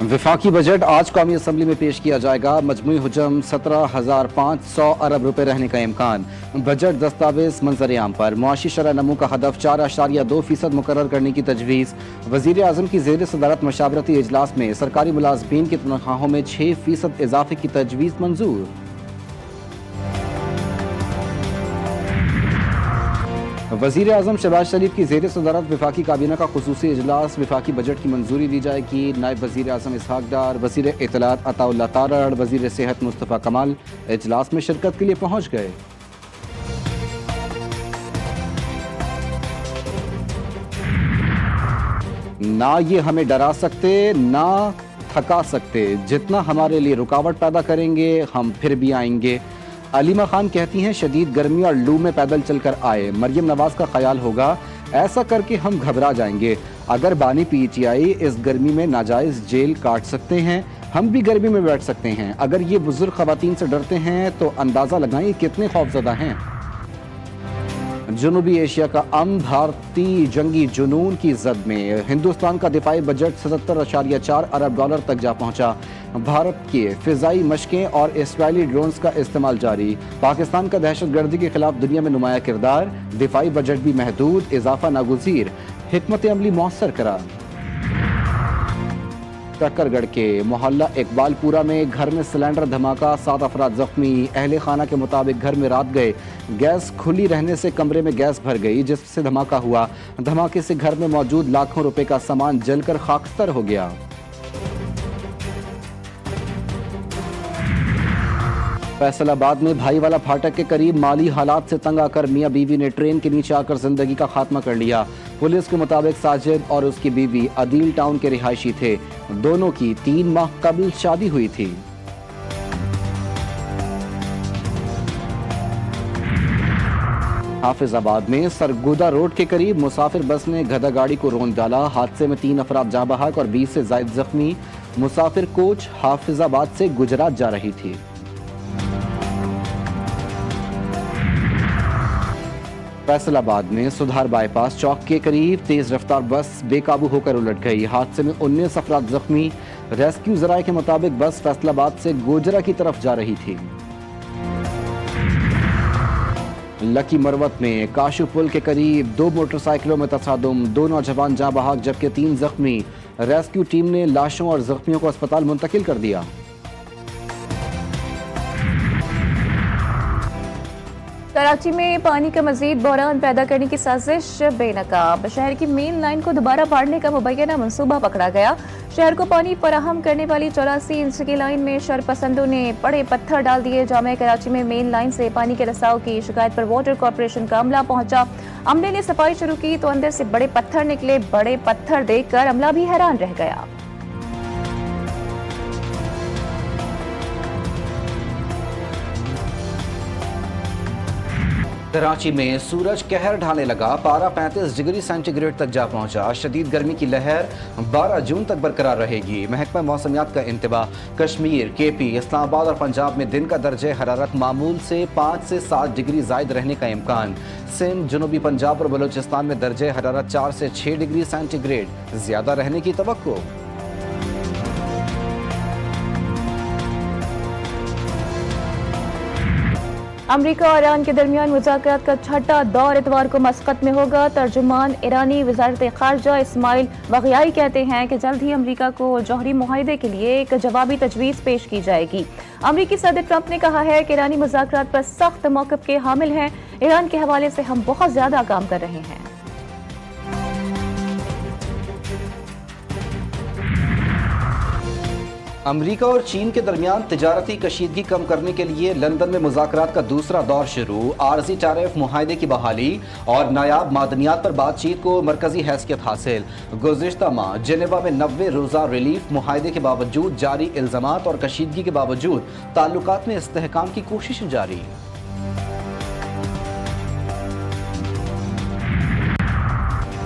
वफाकी बजट आज कौमी असम्बली में पेश किया जाएगा। मजमूई हुजम 17,500 अरब रुपए रहने का इम्कान। बजट दस्तावेज मंजर आम पर। मुआशी शरह नमू का हदफ 4.2% मुकर्रर करने की तजवीज़। वज़ीर आज़म की ज़ेर सदारत मशावरती इजलास में सरकारी मुलाजमीन की तनख्वाहों में 6% इजाफे की तजवीज़ मंजूर। वज़ीर आज़म शहबाज शरीफ की ज़ेर सदारत वफाकी काबीना का खुसूसी इजलास। वफाकी बजट की मंजूरी दी जाएगी। नायब वज़ीर आज़म इसहाक डार, वज़ीर इत्तलात अताउल्लाह तारड़, वज़ीर सेहत मुस्तफ़ा कमाल इजलास में शिरकत के लिए पहुँच गए। ना ये हमें डरा सकते ना थका सकते, जितना हमारे लिए रुकावट पैदा करेंगे हम फिर भी आएंगे। अलीमा खान कहती हैं शदीद गर्मी और लू में पैदल चलकर आए। मरियम नवाज का ख्याल होगा ऐसा करके हम घबरा जाएंगे। अगर बानी पीटीआई इस गर्मी में नाजायज जेल काट सकते हैं, हम भी गर्मी में बैठ सकते हैं। अगर ये बुजुर्ग खवातीन से डरते हैं तो अंदाजा लगाएं कितने खौफजदा हैं। जनूबी एशिया का अमन भारतीय जंगी जुनून की जद में। हिंदुस्तान का दिफाई बजट 77.4 अरब डॉलर तक जा पहुंचा। भारत के फिजाई मशकें और इसराइली ड्रोन्स का इस्तेमाल जारी। पाकिस्तान का दहशतगर्दी के खिलाफ दुनिया में नुमाया किरदार। दिफाई बजट भी महदूद, इजाफा नागुज़ीर, हिकमत अमली मौसर करा। टक्करगढ़ के मोहल्ला इकबालपुरा में घर में सिलेंडर धमाका, 7 अफराद जख्मी। अहले खाना के मुताबिक घर में रात गए, गैस खुली रहने से कमरे में गैस भर गई जिससे धमाका हुआ। धमाके से घर में मौजूद लाखों रुपए का सामान जलकर खाकस्तर हो गया। फैसलाबाद में भाईवाला फाटक के करीब माली हालात से तंग आकर मियां बीवी ने ट्रेन के नीचे आकर जिंदगी का खात्मा कर लिया। पुलिस के मुताबिक साजिद और उसकी बीवी अदील टाउन के रिहायशी थे। दोनों की 3 माह कबल शादी हुई थी। हाफिजाबाद में सरगुदा रोड के करीब मुसाफिर बस ने गधा गाड़ी को रौंद डाला। हादसे में 3 अफराद जाँ बहक और 20 से जायद जख्मी। मुसाफिर कोच हाफिजाबाद से गुजरात जा रही थी। फैसलाबाद में सुधार बाईपास चौक के करीब तेज रफ्तार बस बेकाबू होकर उलट गई। हादसे में 19 अफराद जख्मी। रेस्क्यू जराये के मुताबिक बस फैसलाबाद से गोजरा की तरफ जा रही थी। लकी मरवत में काशू पुल के करीब 2 मोटरसाइकिलों में तसादुम। 2 नौजवान जाँ बहक जबकि 3 जख्मी। रेस्क्यू टीम ने लाशों और जख्मियों को अस्पताल मुंतकिल कर दिया। कराची में पानी का मजीद बहरान पैदा करने की साजिश बेनकाब। शहर की मेन लाइन को दोबारा फाड़ने का मुबैना मंसूबा पकड़ा गया। शहर को पानी फराहम करने वाली 84 इंच की लाइन में शरपसंदों ने बड़े पत्थर डाल दिए। जामे कराची में मेन लाइन से पानी के रिसाव की शिकायत पर वाटर कॉर्पोरेशन का अमला पहुंचा। अमले ने सफाई शुरू की तो अंदर से बड़े पत्थर निकले। बड़े पत्थर देखकर अमला भी हैरान रह गया। कराची में सूरज कहर ढाने लगा। पारा 35 डिग्री सेंटीग्रेड तक जा पहुंचा। शदीद गर्मी की लहर 12 जून तक बरकरार रहेगी। महकमा मौसमियात का इंतबा। कश्मीर, केपी, इस्लामाबाद और पंजाब में दिन का दर्जे हरारत मामूल से 5 से 7 डिग्री जायद रहने का इम्कान। सिंध, जनूबी पंजाब और बलूचिस्तान में दर्जे हरारत 4 से 6 डिग्री सेंटीग्रेड ज्यादा रहने की तवक्को। अमरीका और ईरान के दरमियान मुज़ाकरात का छठा दौर इतवार को मस्कत में होगा। तर्जुमान ईरानी वज़ारत ख़ारजा इस्माइल बग़ियाई कहते हैं कि जल्द ही अमरीका को जौहरी मुआहदे के लिए एक जवाबी तजवीज़ पेश की जाएगी। अमरीकी सदर ट्रंप ने कहा है कि ईरानी मुज़ाकरात पर सख्त मौक़िफ़ के हामिल हैं। ईरान के हवाले से हम बहुत ज़्यादा काम कर रहे हैं। अमरीका और चीन के दरमियान तिजारती कशीदगी कम करने के लिए लंदन में मुज़ाकरात का दूसरा दौर शुरू। आरजी टैरिफ मुआहदे की बहाली और नायाब मादनियात पर बातचीत को मरकजी हैसियत हासिल। गुज़िश्ता माह जेनेवा में 90 रोज़ा रिलीफ मुआहदे के बावजूद जारी इल्ज़ामात और कशीदगी के बावजूद ताल्लुकात में इस्तेहकाम की कोशिश जारी।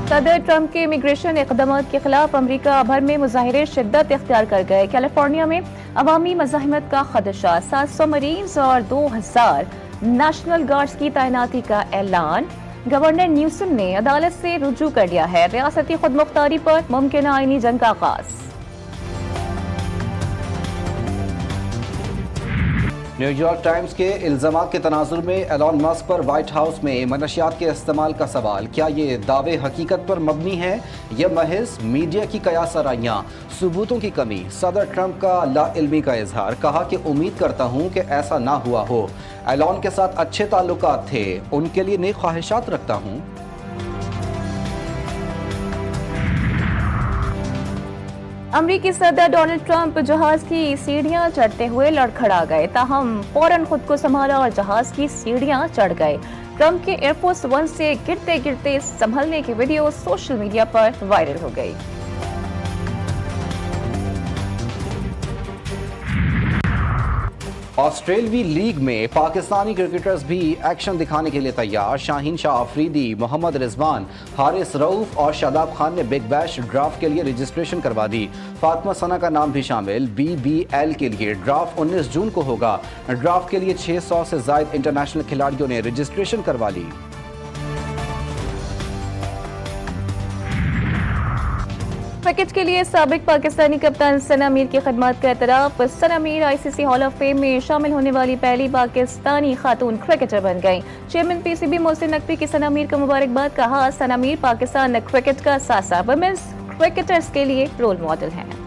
सदर ट्रंप के इमिग्रेशन इक़दामात के खिलाफ अमरीका भर में मुजाहिरे शिद्दत इख्तियार कर गए। कैलिफोर्निया में अवामी मज़ाहिमत का खदशा। 700 मरीन्स और 2000 नेशनल गार्ड्स की तैनाती का ऐलान। गवर्नर न्यूसम ने अदालत से रुजू कर लिया है। रियासती खुदमुख्तारी पर मुमकिन आईनी जंग का आगाज। न्यूयॉर्क टाइम्स के इल्जामात के तनाजुर में एलॉन मस्क पर व्हाइट हाउस में मनशियात के इस्तेमाल का सवाल। क्या ये दावे हकीकत पर मबनी है या महज मीडिया की कयासराइयां? सबूतों की कमी। सदर ट्रंप का लाइल्मी का इजहार। कहा कि उम्मीद करता हूं कि ऐसा ना हुआ हो। एलॉन के साथ अच्छे ताल्लुकात थे, उनके लिए नेक ख्वाहिशात रखता हूं। अमरीकी सदर डोनाल्ड ट्रंप जहाज की सीढ़ियां चढ़ते हुए लड़खड़ा गए, ताहम फौरन खुद को संभाला और जहाज की सीढ़ियां चढ़ गए। ट्रंप के एयरफोर्स वन से गिरते गिरते संभलने की वीडियो सोशल मीडिया पर वायरल हो गई। ऑस्ट्रेलवी लीग में पाकिस्तानी क्रिकेटर्स भी एक्शन दिखाने के लिए तैयार। शाहीन शाह अफरीदी, मोहम्मद रिजवान, हारिस रऊफ और शादाब खान ने बिग बैश ड्राफ्ट के लिए रजिस्ट्रेशन करवा दी। फातिमा सना का नाम भी शामिल। BBL के लिए ड्राफ्ट 19 जून को होगा। ड्राफ्ट के लिए 600 से ज्यादा इंटरनेशनल खिलाड़ियों ने रजिस्ट्रेशन करवा ली। क्रिकेट के लिए साबिक पाकिस्तानी कप्तान सना मीर की खिदमत का एतराफ। Sana Mir ICC hall of fame में शामिल होने वाली पहली पाकिस्तानी खातून क्रिकेटर बन गई। चेयरमैन PCB मोहसिन नकवी की सना मीर को मुबारकबाद। कहा, सना मीर पाकिस्तान क्रिकेट का सासा वुमेन्स क्रिकेटर्स के लिए रोल मॉडल हैं।